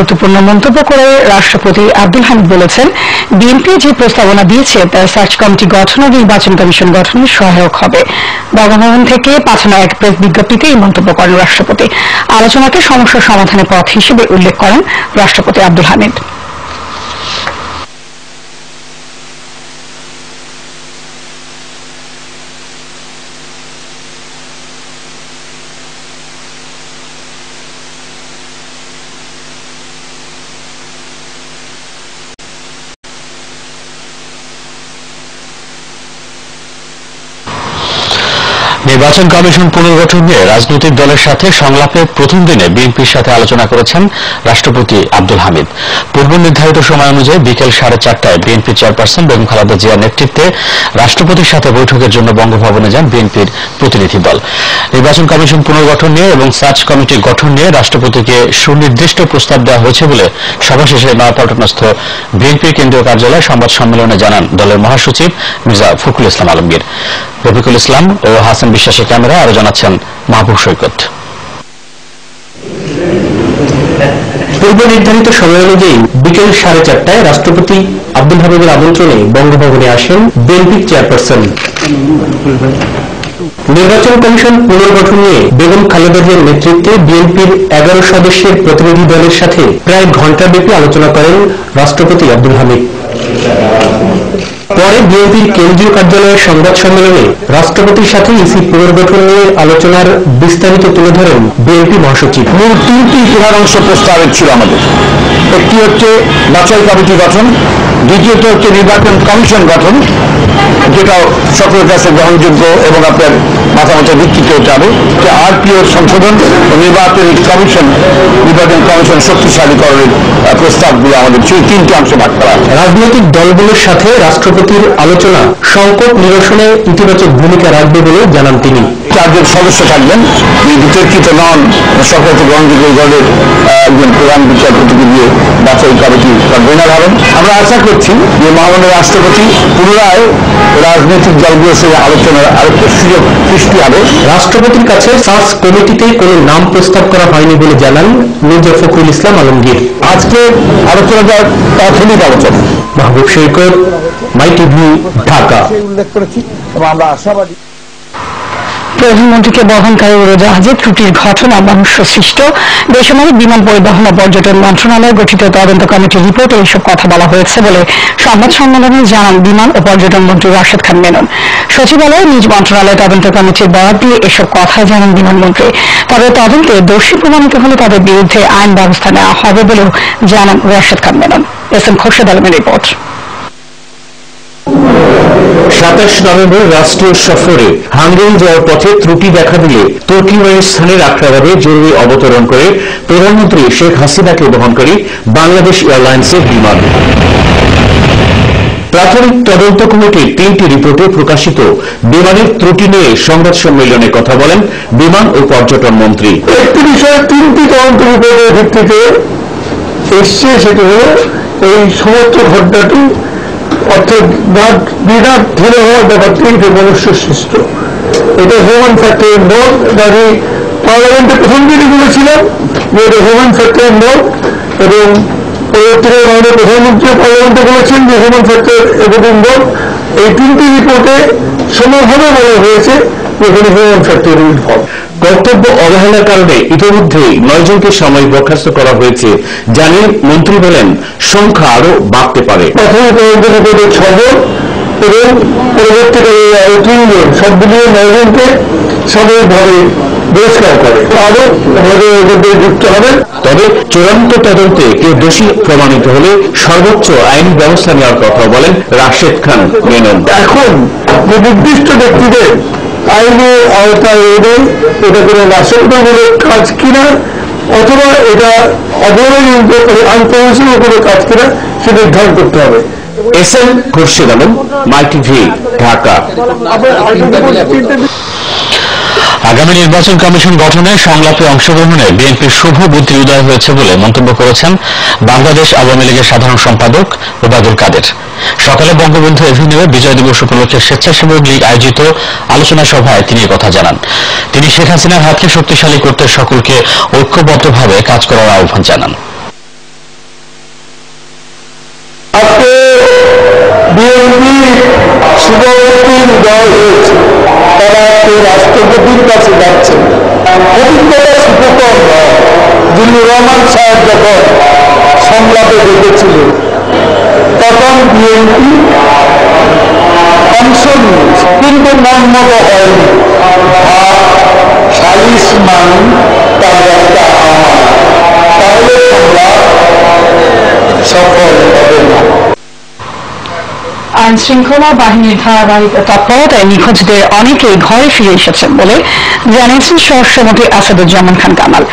গুরুত্বপূর্ণ মন্তব্য করে রাষ্ট্রপতি আব্দুল হামিদ বলেছেন, বিএনপি যে প্রস্তাবনা দিয়েছে তা সার্চ কমিটি গঠন ও নির্বাচন কমিশন গঠনে সহায়ক হবে। বঙ্গভবন থেকে পাঠানো এক প্রেস বিজ্ঞপ্তিতে এই মন্তব্য করেন রাষ্ট্রপতি। আলোচনাকে সমস্যা সমাধানের পথ হিসেবে উল্লেখ করেন রাষ্ট্রপতি আব্দুল হামিদ। নির্বাচন কমিশন পুনর্গঠন নিয়ে রাজনৈতিক দলের সাথে সংলাপের প্রথম দিনে বিএনপির সাথে আলোচনা করেছেন রাষ্ট্রপতি আব্দুল হামিদ। পূর্ব নির্ধারিত সময় অনুযায়ী বিকেল 4:30টায় বিএনপি চেয়ারপারসন বেগম খালেদা জিয়ার নেতৃত্বে রাষ্ট্রপতির সাথে বৈঠকের জন্য বঙ্গভবনে যান বিএনপির প্রতিনিধি দল। নির্বাচন কমিশন পুনর্গঠন নিয়ে এবং সার্চ কমিটি গঠন নিয়ে রাষ্ট্রপতিকে সুনির্দিষ্ট প্রস্তাব দেওয়া হয়েছে বলে সভা শেষে নয়াপল্টনস্থ বিএনপির কেন্দ্রীয় কার্যালয়ে সংবাদ সম্মেলনে জানান দলের মহাসচিব মির্জা ফখরুল ইসলাম আলমগীর। রফিকুল ইসলাম ও হাসান বিশ্বাসের ক্যামেরা আরো জানাচ্ছেন মাহবুব সৈকত। পূর্ব নির্ধারিত সময় অনুযায়ী বিকেল 4:30টায় রাষ্ট্রপতি আব্দুল হামিদের আমন্ত্রণে বঙ্গভবনে আসেন বিএনপির চেয়ারপারসন। নির্বাচন কমিশন পুনর্গঠন নিয়ে বেগম খালেদা জিয়ার নেতৃত্বে বিএনপির 11 সদস্যের প্রতিনিধি দলের সাথে প্রায় ঘণ্টাব্যাপী আলোচনা করেন রাষ্ট্রপতি আব্দুল হামিদ। পরে বিএনপির কেন্দ্রীয় কার্যালয়ের সংবাদ সম্মেলনে রাষ্ট্রপতির সাথে ইসি পুনর্গঠন নিয়ে আলোচনার বিস্তারিত তুলে ধরেন বিএনপি মহাসচিব। মূল 3টি প্রধান অংশ প্রস্তাবের ছিল আমাদের। একটি হচ্ছে বাছাই কমিটি গঠন, দ্বিতীয়ত হচ্ছে নির্বাচন কমিশন গঠন, যেটাও সকলের কাছে গ্রহণযোগ্য এবং আপনার মাথামতো ভিত্তিতে হতে হবে, আরপিওর সংশোধন ও নির্বাচন কমিশন শক্তিশালীকরণের প্রস্তাবগুলো আমাদের ছিল। 3টি অংশে ভাগ করা। রাজনৈতিক দলগুলোর সাথে রাষ্ট্রপতির আলোচনা সংকট নিরসনে ইতিবাচক ভূমিকা রাখবে বলে জানান তিনি। 4 জন সদস্য থাকবেন, বিতর্কিত নন, সকল গ্রহণযোগ্য দলের একজন প্রধান বিচারপতিকে দিয়ে বাছাই কমিটি কনভেনার হবেন। আমরা আশা করছি যে মহামান্য রাষ্ট্রপতি পুনরায় রাজনৈতিক দলগুলোর সঙ্গে আলোচনার আরেকটা সুযোগ সৃষ্টি হবে। রাষ্ট্রপতির কাছে সার্চ কমিটিতে কোনো নাম প্রস্তাব করা হয়নি বলে জানান মির্জা ফখরুল ইসলাম আলমগীর। আজকে আলোচনাটা প্রাথমিক আলোচনা। মাহবুব সৈকত, মাই টিভি, ঢাকা। উল্লেখ করেছি এবং আমরা আশাবাদী প্রধানমন্ত্রীকে বহনকারী উড়োজাহাজে ত্রুটির ঘটনা মনুষ্য সৃষ্ট। বেসামরিক বিমান পরিবহন ও পর্যটন মন্ত্রণালয় গঠিত তদন্ত কমিটির রিপোর্টে এইসব কথা বলা হয়েছে বলে সংবাদ সম্মেলনে জানান বিমান ও পর্যটন মন্ত্রী রাশেদ খান মেনন। সচিবালয়ে নিজ মন্ত্রণালয় তদন্ত কমিটির বরাদ দিয়ে এসব কথা জানান বিমানমন্ত্রী। তবে তদন্তে দোষী প্রমাণিত হলে তাদের বিরুদ্ধে আইন ব্যবস্থা নেওয়া হবে বলেও জানান রাশেদ খান মেনন। এস.এম. খোরশেদ আলমের রিপোর্ট। 27 নভেম্বর রাষ্ট্রীয় সফরে হাঙ্গেরি যাওয়ার পথে ত্রুটি দেখা দিলে তুর্কিমের স্থানের আখড়াবাদে জরুরি অবতরণ করে প্রধানমন্ত্রী শেখ হাসিনাকে বহনকারী বাংলাদেশ এয়ারলাইন্সের বিমান। প্রাথমিক তদন্ত কমিটির 3টি রিপোর্টে প্রকাশিত বিমানের ত্রুটি নিয়ে সংবাদ সম্মেলনে কথা বলেন বিমান ও পর্যটন মন্ত্রী। একটি বিষয়ে 3টি তদন্ত রিপোর্টের ভিত্তিতে এসছে, সেটা হল এই সমস্ত ঘটনাটি অর্থাৎ বিরাট ঢেলে হওয়ার ব্যাপারটি এটা মনুষ্য সৃষ্ট। এটা হিউম্যান ফ্যাক্টরের নোট। আমি পার্লামেন্টে প্রথম দিনই বলেছিলাম যে এটা হিউম্যান ফ্যাক্টরের নোট, এবং পরবর্তীতে মাননীয় প্রধানমন্ত্রী পার্লামেন্টে বলেছেন যে হিউম্যান ফ্যাক্টর এভিডেন্স নোট। এই 3টি রিপোর্টে সমভাবে বলা হয়েছে যে এখানে হিউম্যান ফ্যাক্টর ইনভলভ। কর্তব্য অবহেলার কারণে ইতিমধ্যেই 9 জনকে সাময়িক বরখাস্ত করা হয়েছে জানিয়ে মন্ত্রী বলেন সংখ্যা আরো বাড়তে পারে। প্রাথমিক তদন্ত রিপোর্টে 6 জন এবং পরবর্তীকালে আরো 3 জন, সব মিলিয়ে 9 জনকে সাময়িকভাবে বহিষ্কার করে। আরো আমাদের যুক্ত হবে। তবে চূড়ান্ত তদন্তে কেউ দোষী প্রমাণিত হলে সর্বোচ্চ আইনি ব্যবস্থা নেওয়ার কথা বলেন রাশেদ খান মেনন। এখন যে নির্দিষ্ট ব্যক্তিদের আইনের আওতায় এনে এটা কোনো নাশকতামূলক কাজ কিনা অথবা এটা অবৈধ আন্তর্জাতিক কোনো কাজ কিনা সে নির্ধারণ করতে হবে। এস.এম. খোরশেদ আলম, মাই টিভি, ঢাকা। আগামী নির্বাচন কমিশন গঠনে সংলাপে অংশগ্রহণে বিএনপির শুভ বুদ্ধি উদয় হয়েছে বলে মন্তব্য করেছেন বাংলাদেশ আওয়ামী লীগের সাধারণ সম্পাদক ওবায়দুল কাদের। সকালে বঙ্গবন্ধু এভিনিউয়ে বিজয় দিবস উপলক্ষে স্বেচ্ছাসেবক লীগ আয়োজিত আলোচনা সভায় তিনি কথা জানান। তিনি শেখ হাসিনার হাতকে শক্তিশালী করতে সকলকে ঐক্যবদ্ধভাবে কাজ করার আহ্বান জানান। বিএনপি শুভবর্তীর দল হয়েছে, তারা তো রাষ্ট্রপতির কাছে যাচ্ছে। অভিজ্ঞতা সুখকর নয়। জিল্লুর রহমান সাহেব যখন সংলাপে ডেকেছিলেন তখন বিএনপি অংশ নিয়েছে, কিন্তু মনমতো হয়নি। সালিস মান তার একটা আমার, তাহলে সংলাপ সফল হবে না। আইন শৃঙ্খলা বাহিনীর ধারাবাহিক তৎপরতায় নিখোঁজদের অনেকেই ঘরে ফিরে এসেছেন বলে জানিয়েছেন স্বরাষ্ট্রমন্ত্রী আসাদুজ্জামান খান কামাল।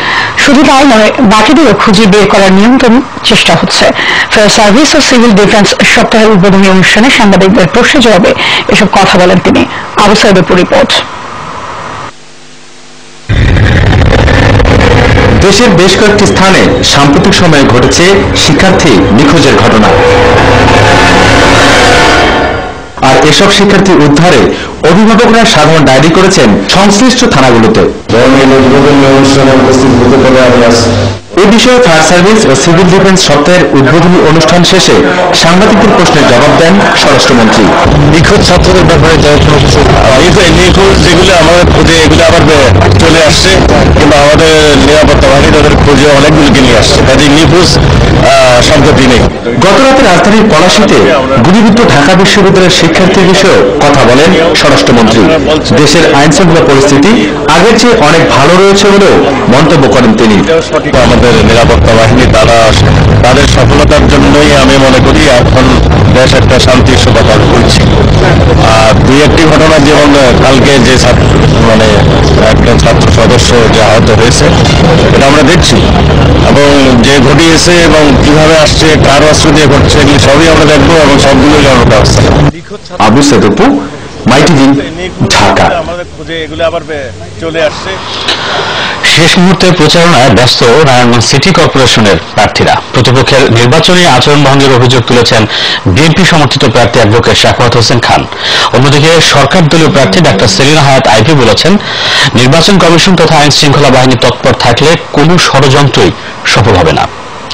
শুধু তাই নয়, বাকিদেরও খুঁজে বের করার নিয়ন্ত্রণ চেষ্টা হচ্ছে। ফায়ার সার্ভিস ও সিভিল ডিফেন্স সপ্তাহের উদ্বোধনী অনুষ্ঠানে সাংবাদিকদের প্রশ্নের জবাবে এসব কথা বলেন তিনি। আবু সাইদের রিপোর্ট। দেশের বেশ কয়েকটি স্থানে সাম্প্রতিক সময়ে ঘটেছে শিক্ষার্থী নিখোঁজের ঘটনা, আর এসব শিক্ষার্থী উদ্ধারে অভিভাবকরা সাধারণ ডায়েরি করেছেন সংশ্লিষ্ট থানাগুলোতে। এ বিষয়ে ফায়ার সার্ভিস ও সিভিল ডিফেন্স সপ্তাহের উদ্বোধনী অনুষ্ঠান শেষে সাংবাদিকদের প্রশ্নের জবাব দেন স্বরাষ্ট্রমন্ত্রী। নিখোঁজ ছাত্রদের ব্যাপারে নিখোঁজ যেগুলো আমাদের খোঁজে এগুলো আবার চলে আসছে, কিংবা আমাদের নিরাপত্তা বাহিনী তাদের খোঁজে অনেকগুলোকে নিয়ে আসছে, কাজে নিখোঁজ সম্প্রতি নেই। গতরাতে রাজধানীর পলাশীতে গুলিবিদ্ধ ঢাকা বিশ্ববিদ্যালয়ের শিক্ষার্থীর বিষয়ে কথা বলেন স্বরাষ্ট্রমন্ত্রী। দেশের আইন শৃঙ্খলা পরিস্থিতি আগের চেয়ে অনেক ভালো রয়েছে বলেও মন্তব্য করেন তিনি। আমাদের নিরাপত্তা বাহিনী তাদের সফলতার জন্যই আমি মনে করি এখন দেশ একটা শান্তির শোভা পালন করছে। আর দুই একটি ঘটনা, যেমন কালকে যে একজন ছাত্র সদস্য যে আহত হয়েছে, এটা আমরা দেখছি, এবং যে ঘটিয়েছে এবং কিভাবে আসছে, কার অস্ত্র দিয়ে ঘটছে, এগুলি সবই আমরা দেখবো এবং সবগুলোই আমরা ব্যবস্থা। আবু সেদপু, মাইটিভি, ঢাকা। আমাদের খোঁজে এগুলো আবার চলে আসছে। শেষ মুহূর্তে প্রচারণায় ব্যস্ত নারায়ণগঞ্জ সিটি কর্পোরেশনের প্রার্থীরা। প্রতিপক্ষের নির্বাচনী আচরণ ভঙ্গের অভিযোগ তুলেছেন বিএনপি সমর্থিত প্রার্থী অ্যাডভোকেট শাখাওয়াত হোসেন খান। অন্যদিকে সরকার দলীয় প্রার্থী ডাক্তার সেলিনা হায়াত আইভি বলেছেন, নির্বাচন কমিশন তথা আইন শৃঙ্খলা বাহিনী তৎপর থাকলে কোনো ষড়যন্ত্রই সফল হবে না।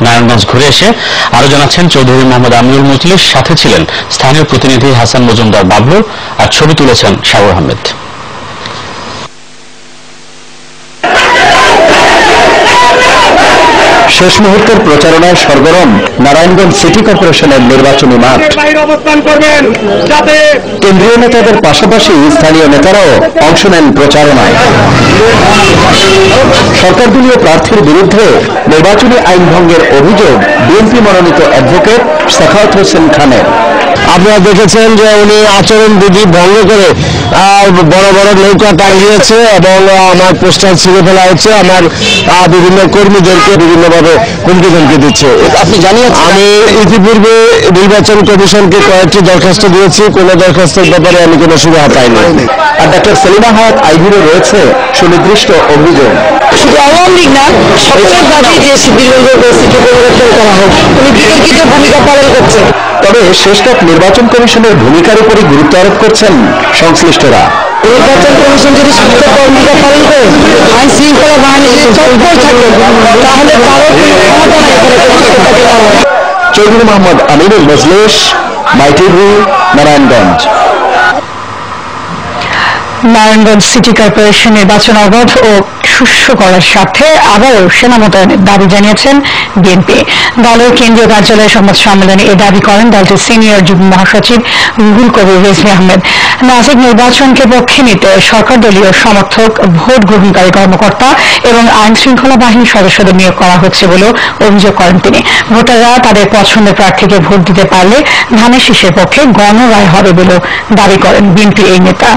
নারায়ণগঞ্জ ঘুরে এসে আরো জানাচ্ছেন চৌধুরী মোহাম্মদ আমিনুল মুতলির, সাথে ছিলেন স্থানীয় প্রতিনিধি হাসান মজুমদার বাবলু, আর ছবি তুলেছেন সাগর আহমেদ। শেষ মুহূর্তের প্রচারণায় সরগরম নারায়ণগঞ্জ সিটি কর্পোরেশনের নির্বাচনী মাঠ। কেন্দ্রীয় নেতাদের পাশাপাশি স্থানীয় নেতারাও অংশ নেন প্রচারণায়। সরকার দলীয় প্রার্থীর বিরুদ্ধে নির্বাচনী আইন ভঙ্গের অভিযোগ বিএনপি মনোনীত অ্যাডভোকেট শাখাওয়াত হোসেন খানের। আপনারা দেখেছেন যে উনি আচরণবিধি ভঙ্গ করে বড় বড় নৌকা টাঙিয়েছে এবং আমার পোস্টার ছিঁড়ে ফেলা হচ্ছে, আমার বিভিন্ন কর্মীদেরকে বিভিন্নভাবে হুমকি ধমকি দিচ্ছে। আপনি জানেন, আমি ইতিপূর্বে নির্বাচন কমিশনকে কয়েকটি দরখাস্ত দিয়েছি, কোনো দরখাস্তের ব্যাপারে আমি কোনো সুবিধা পাইনি। আর ডাক্তার সেলিনা হায়াত আইভিরও রয়েছে সুনির্দিষ্ট অভিযোগ। শুধু আওয়ামী লীগ না, সকলের দাবি যে শিবিরের পরিস্থিতি পরিবর্তন করা হোক। উনি বিতর্কিত ভূমিকা পালন করছে। তবে শেষকাপ নির্বাচন কমিশনের ভূমিকার উপরই গুরুত্ব আরোপ করছেন সংশ্লিষ্টরা। নির্বাচন কমিশন যদি সুস্থ ভূমিকা পালন করে, আইন শৃঙ্খলা বাহিনী যদি তৎপর থাকে, তাহলে কারো ক্ষমতা নাই। Chowdhury Mohammad Aminul Majlis, my TV, Narayanganj. Narayanganj city corporation নির্বাচন অবাধ ও সুষ্ঠু করার স্বার্থে আবারও সেনা মোতায়েনের দাবি জানিয়েছেন বিএনপি। দলের কেন্দ্রীয় কার্যালয়ে সংবাদ সম্মেলনে এ দাবি করেন দলটির সিনিয়র যুগ্ম মহাসচিব রুহুল কবির রিজভী আহমেদ। নাজিক নির্বাচনকে পক্ষে নিতে সরকার দলীয় সমর্থক, ভোট গ্রহণকারী কর্মকর্তা এবং আইন শৃঙ্খলা বাহিনীর সদস্যদের নিয়োগ করা হচ্ছে বলেও অভিযোগ করেন তিনি। ভোটাররা তাদের পছন্দের প্রার্থীকে ভোট দিতে পারলে ধানের শীষের পক্ষে গণরায় হবে বলেও দাবি করেন বিএনপির এই নেতা।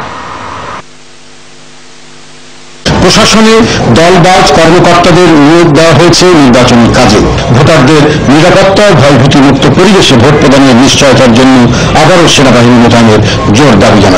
প্রশাসনে দলবাজ কর্মকর্তাদের নিয়োগ দেওয়া হয়েছে নির্বাচনী কাজে। ভোটারদের নিরাপত্তা ভয়ভীতি মুক্ত পরিবেশে ভোট প্রদানের নিশ্চয়তার জন্য আবারও সেনাবাহিনী মোতায়েনের জোর দাবি জানাচ্ছে।